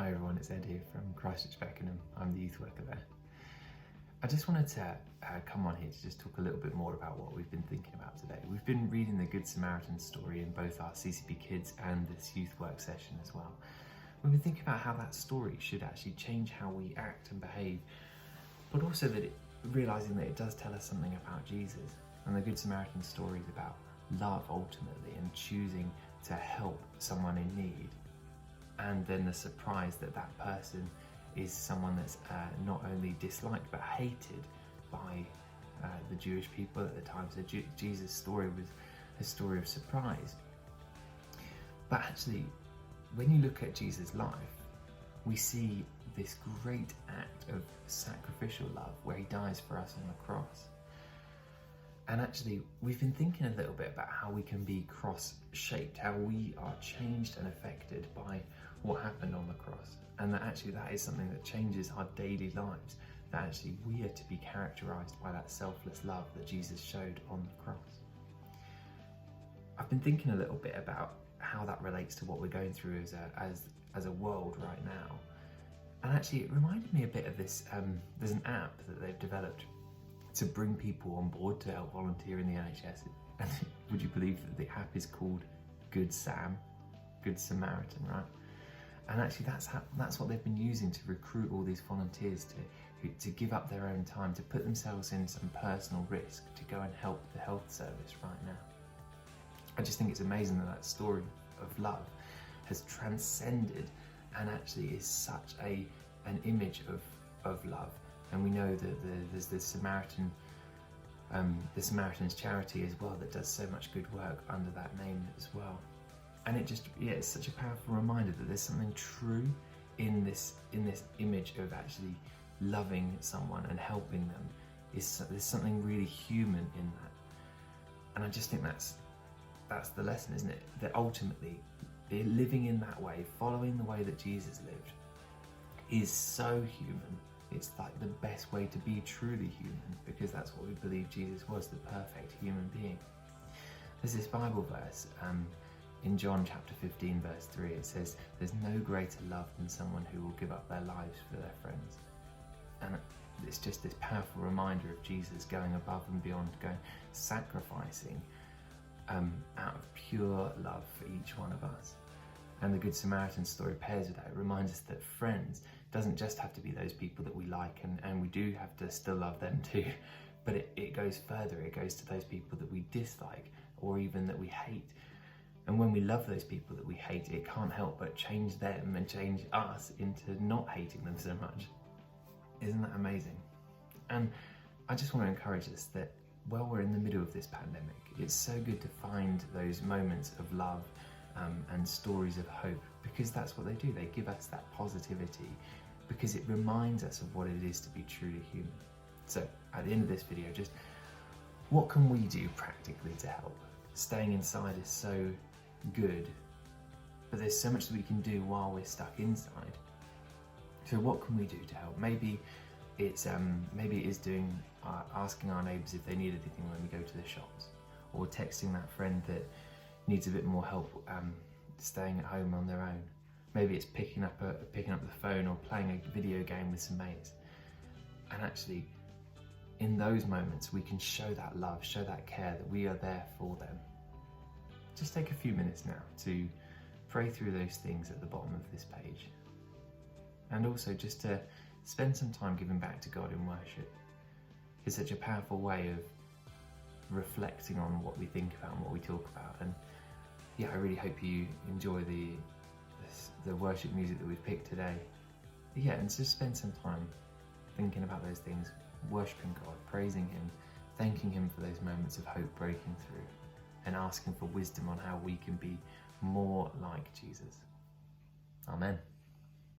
Hi everyone, it's Ed here from Christchurch, Beckenham. I'm the youth worker there. I just wanted to come on here to just talk a little bit more about what we've been thinking about today. We've been reading the Good Samaritan story in both our CCB Kids and this youth work session as well. We've been thinking about how that story should actually change how we act and behave, but also that realising that it does tell us something about Jesus. And the Good Samaritan story is about love ultimately, and choosing to help someone in need. And then the surprise that that person is someone that's not only disliked but hated by the Jewish people at the time. So Jesus' story was a story of surprise. But actually, when you look at Jesus' life, we see this great act of sacrificial love where he dies for us on the cross. And actually, we've been thinking a little bit about how we can be cross-shaped, how we are changed and affected by what happened on the cross. And that actually that is something that changes our daily lives, that actually we are to be characterized by that selfless love that Jesus showed on the cross. I've been thinking a little bit about how that relates to what we're going through as a world right now. And actually it reminded me a bit of this, there's an app that they've developed to bring people on board to help volunteer in the NHS. And would you believe that the app is called Good Samaritan, right? And actually that's what they've been using to recruit all these volunteers to give up their own time, to put themselves in some personal risk to go and help the health service right now. I just think it's amazing that story of love has transcended and actually is such an image of love. And we know that there's the Samaritan's charity as well that does so much good work under that name as well. And it's such a powerful reminder that there's something true in this image of actually loving someone and helping them. There's something really human in that. And I just think that's the lesson, isn't it? That ultimately, living in that way, following the way that Jesus lived, is so human. It's like the best way to be truly human, because that's what we believe Jesus was, the perfect human being. There's this Bible verse in John chapter 15 verse 3. It says, "There's no greater love than someone who will give up their lives for their friends." And it's just this powerful reminder of Jesus going above and beyond, sacrificing out of pure love for each one of us. And the Good Samaritan story pairs with that. It reminds us that friends doesn't just have to be those people that we like, and we do have to still love them too, but it goes further. It goes to those people that we dislike or even that we hate. And when we love those people that we hate, it can't help but change them and change us into not hating them so much. Isn't that amazing? And I just want to encourage us that while we're in the middle of this pandemic, it's so good to find those moments of love and stories of hope, because that's what they do. They give us that positivity because it reminds us of what it is to be truly human. So at the end of this video, just what can we do practically to help? Staying inside is so good, but there's so much that we can do while we're stuck inside. So what can we do to help? Maybe it is doing asking our neighbours if they need anything when we go to the shops, or texting that friend that needs a bit more help staying at home on their own. Maybe it's picking up the phone or playing a video game with some mates. And actually, in those moments, we can show that love, show that care, that we are there for them. Just take a few minutes now to pray through those things at the bottom of this page. And also just to spend some time giving back to God in worship. It's such a powerful way of reflecting on what we think about and what we talk about. And yeah, I really hope you enjoy the worship music that we've picked today. Yeah, and just spend some time thinking about those things, worshipping God, praising him, thanking him for those moments of hope breaking through, and asking for wisdom on how we can be more like Jesus. Amen.